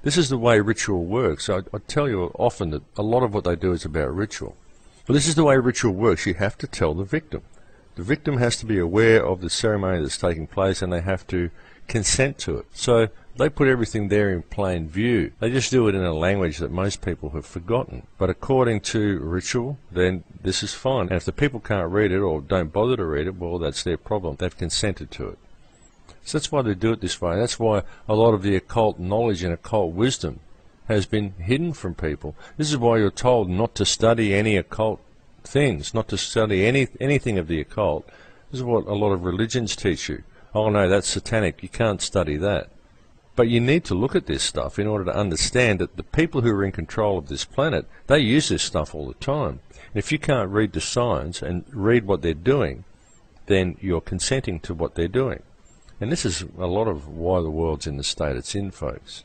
This is the way ritual works. I tell you often that a lot of what they do is about ritual. But this is the way ritual works. You have to tell the victim. The victim has to be aware of the ceremony that's taking place, and they have to consent to it. So they put everything there in plain view. They just do it in a language that most people have forgotten. But according to ritual, then this is fine. And if the people can't read it or don't bother to read it, well, that's their problem. They've consented to it. So that's why they do it this way. That's why a lot of the occult knowledge and occult wisdom has been hidden from people. This is why you're told not to study any occult things, not to study anything of the occult. This is what a lot of religions teach you. Oh no, that's satanic, you can't study that. But you need to look at this stuff in order to understand that the people who are in control of this planet, they use this stuff all the time. And if you can't read the signs and read what they're doing, then you're consenting to what they're doing. And this is a lot of why the world's in the state it's in, folks.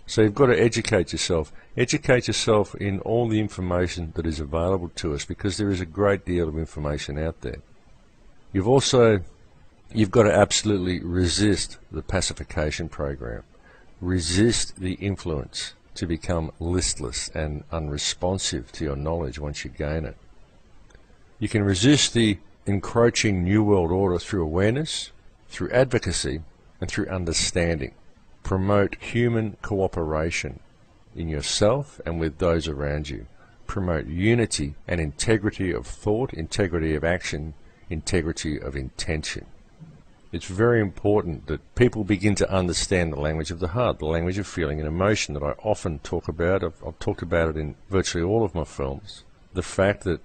So you've got to educate yourself. Educate yourself in all the information that is available to us, because there is a great deal of information out there. You've got to absolutely resist the pacification program. Resist the influence to become listless and unresponsive to your knowledge once you gain it. You can resist the encroaching New World Order through awareness, through advocacy, and through understanding. Promote human cooperation in yourself and with those around you. Promote unity and integrity of thought, integrity of action, integrity of intention. It's very important that people begin to understand the language of the heart, the language of feeling and emotion that I often talk about. I've talked about it in virtually all of my films. The fact that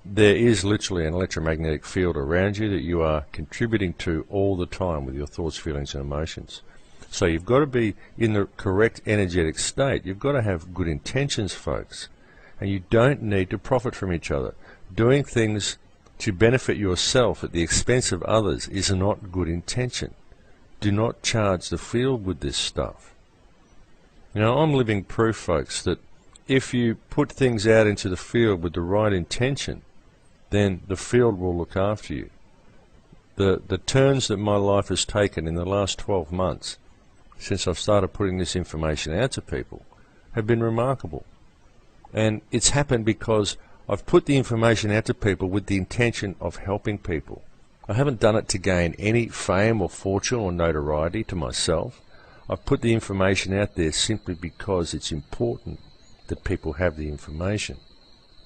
there is literally an electromagnetic field around you that you are contributing to all the time with your thoughts, feelings and emotions. So you've got to be in the correct energetic state. You've got to have good intentions, folks. And you don't need to profit from each other. Doing things to benefit yourself at the expense of others is not good intention. Do not charge the field with this stuff. You know, I'm living proof, folks, that if you put things out into the field with the right intention, then the field will look after you. The turns that my life has taken in the last 12 months, since I've started putting this information out to people, have been remarkable. And it's happened because I've put the information out to people with the intention of helping people. I haven't done it to gain any fame or fortune or notoriety to myself. I've put the information out there simply because it's important that people have the information.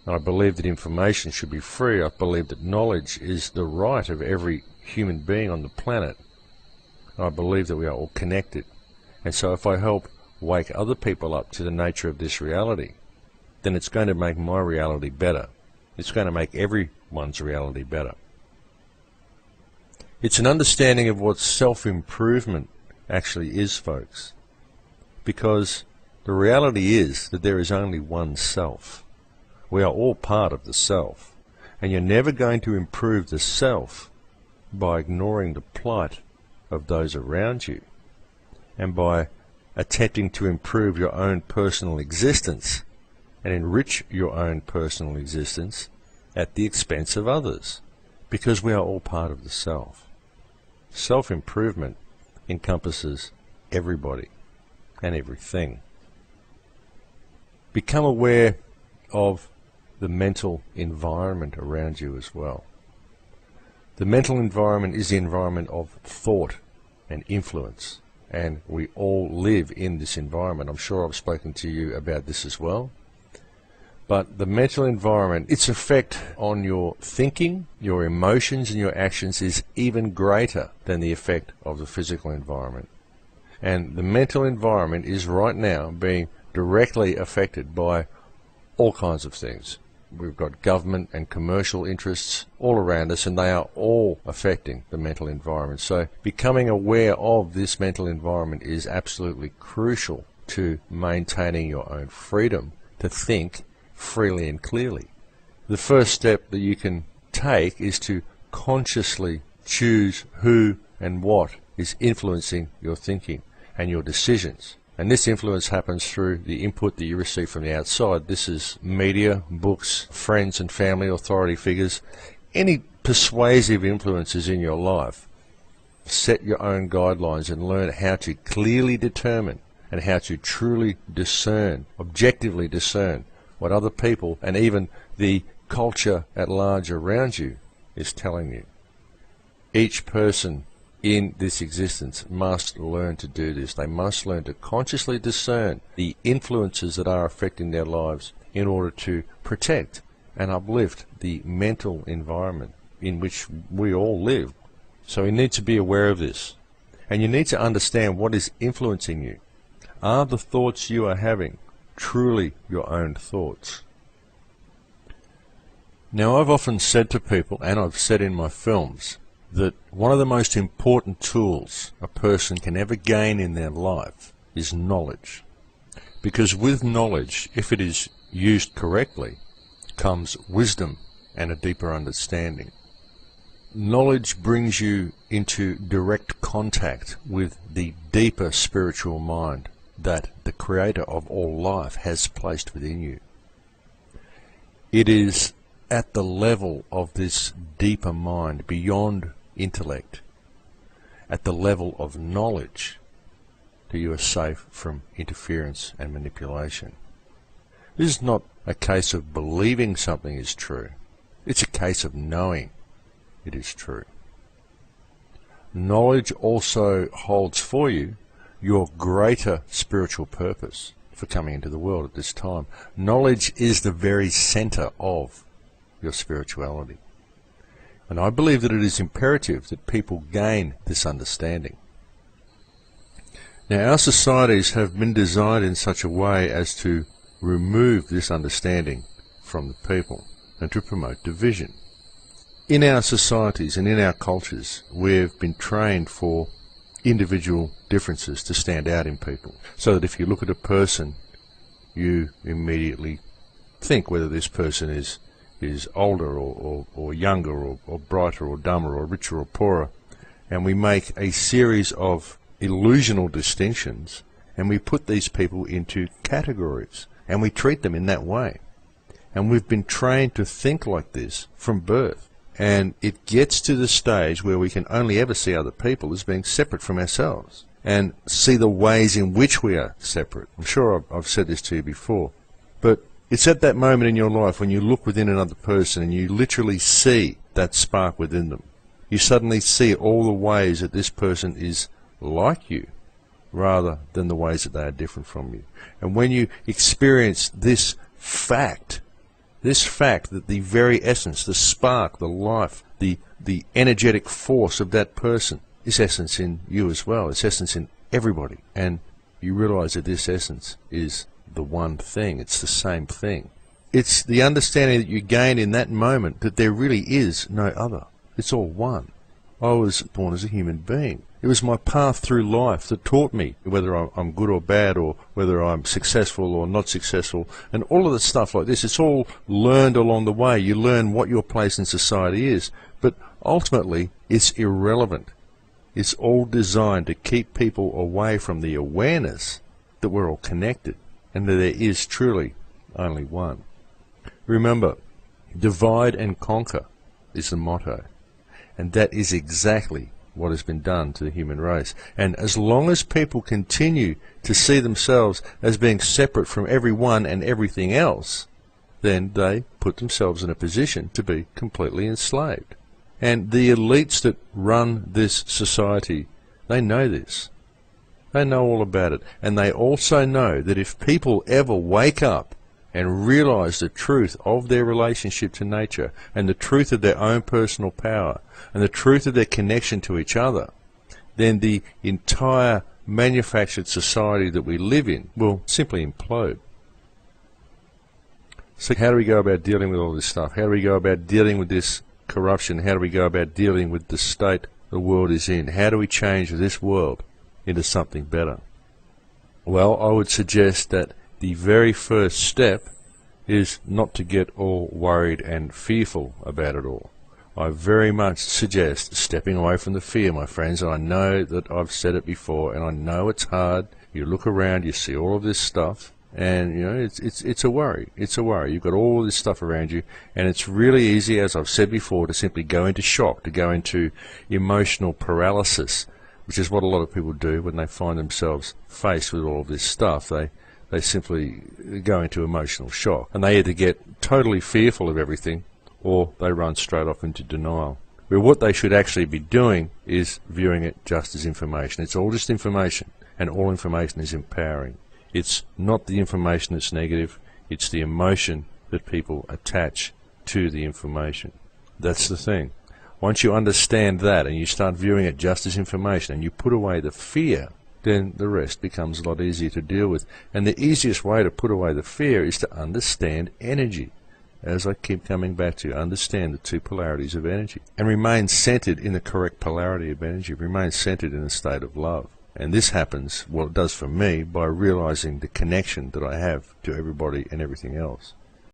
I believe that information should be free. I believe that knowledge is the right of every human being on the planet. I believe that we are all connected. And so if I help wake other people up to the nature of this reality, then it's going to make my reality better. It's going to make everyone's reality better. It's an understanding of what self-improvement actually is, folks. Because the reality is that there is only one self. We are all part of the self. And you're never going to improve the self by ignoring the plight of those around you and by attempting to improve your own personal existence and enrich your own personal existence at the expense of others, because we are all part of the self. Self-improvement encompasses everybody and everything. Become aware of the mental environment around you as well. The mental environment is the environment of thought and influence, and we all live in this environment. I'm sure I've spoken to you about this as well. But the mental environment, its effect on your thinking, your emotions and your actions is even greater than the effect of the physical environment. And the mental environment is right now being directly affected by all kinds of things. We've got government and commercial interests all around us, and they are all affecting the mental environment. So becoming aware of this mental environment is absolutely crucial to maintaining your own freedom to think freely and clearly. The first step that you can take is to consciously choose who and what is influencing your thinking and your decisions. And this influence happens through the input that you receive from the outside. This is media, books, friends and family, authority figures, any persuasive influences in your life. Set your own guidelines and learn how to clearly determine and how to truly discern, objectively discern, what other people and even the culture at large around you is telling you. Each person in this existence must learn to do this. They must learn to consciously discern the influences that are affecting their lives in order to protect and uplift the mental environment in which we all live. So you need to be aware of this. And you need to understand what is influencing you. Are the thoughts you are having truly your own thoughts? Now, I've often said to people, and I've said in my films, that one of the most important tools a person can ever gain in their life is knowledge. Because with knowledge, if it is used correctly, comes wisdom and a deeper understanding. Knowledge brings you into direct contact with the deeper spiritual mind that the Creator of all life has placed within you. It is at the level of this deeper mind, beyond intellect, at the level of knowledge, that you are safe from interference and manipulation. This is not a case of believing something is true. It's a case of knowing it is true. Knowledge also holds for you your greater spiritual purpose for coming into the world at this time. Knowledge is the very center of your spirituality. And I believe that it is imperative that people gain this understanding. Now, our societies have been designed in such a way as to remove this understanding from the people and to promote division. In our societies and in our cultures, we've been trained for individual differences to stand out in people, so that if you look at a person, you immediately think whether this person is older or younger or brighter or dumber or richer or poorer. And we make a series of illusional distinctions, and we put these people into categories, and we treat them in that way. And we've been trained to think like this from birth. And it gets to the stage where we can only ever see other people as being separate from ourselves, and see the ways in which we are separate. I'm sure I've said this to you before, but it's at that moment in your life when you look within another person and you literally see that spark within them. You suddenly see all the ways that this person is like you, rather than the ways that they are different from you. And when you experience this fact that the very essence, the spark, the life, the energetic force of that person is essence in you as well. It's essence in everybody. And you realize that this essence is the one thing. It's the same thing. It's the understanding that you gain in that moment that there really is no other. It's all one. I was born as a human being. It was my path through life that taught me whether I'm good or bad, or whether I'm successful or not successful, and all of the stuff like this. It's all learned along the way. You learn what your place in society is, but ultimately it's irrelevant. It's all designed to keep people away from the awareness that we're all connected and that there is truly only one. Remember, divide and conquer is the motto, and that is exactly what has been done to the human race. And as long as people continue to see themselves as being separate from everyone and everything else, then they put themselves in a position to be completely enslaved. And the elites that run this society, they know this. They know all about it. And they also know that if people ever wake up and realize the truth of their relationship to nature, and the truth of their own personal power, and the truth of their connection to each other, then the entire manufactured society that we live in will simply implode. So how do we go about dealing with all this stuff? How do we go about dealing with this corruption? How do we go about dealing with the state the world is in? How do we change this world into something better? Well, I would suggest that the very first step is not to get all worried and fearful about it all. I very much suggest stepping away from the fear, my friends. I know that I've said it before, and I know it's hard. You look around, you see all of this stuff, and you know it's a worry. It's a worry. You've got all this stuff around you, and it's really easy, as I've said before, to simply go into shock, to go into emotional paralysis. which is what a lot of people do when they find themselves faced with all of this stuff. They simply go into emotional shock, and they either get totally fearful of everything or they run straight off into denial. Where what they should actually be doing is viewing it just as information. It's all just information, and all information is empowering. It's not the information that's negative, it's the emotion that people attach to the information. That's the thing. Once you understand that and you start viewing it just as information and you put away the fear, then the rest becomes a lot easier to deal with. And the easiest way to put away the fear is to understand energy. As I keep coming back to, understand the two polarities of energy and remain centered in the correct polarity of energy, remain centered in a state of love. And this happens, well, it does for me, by realizing the connection that I have to everybody and everything else.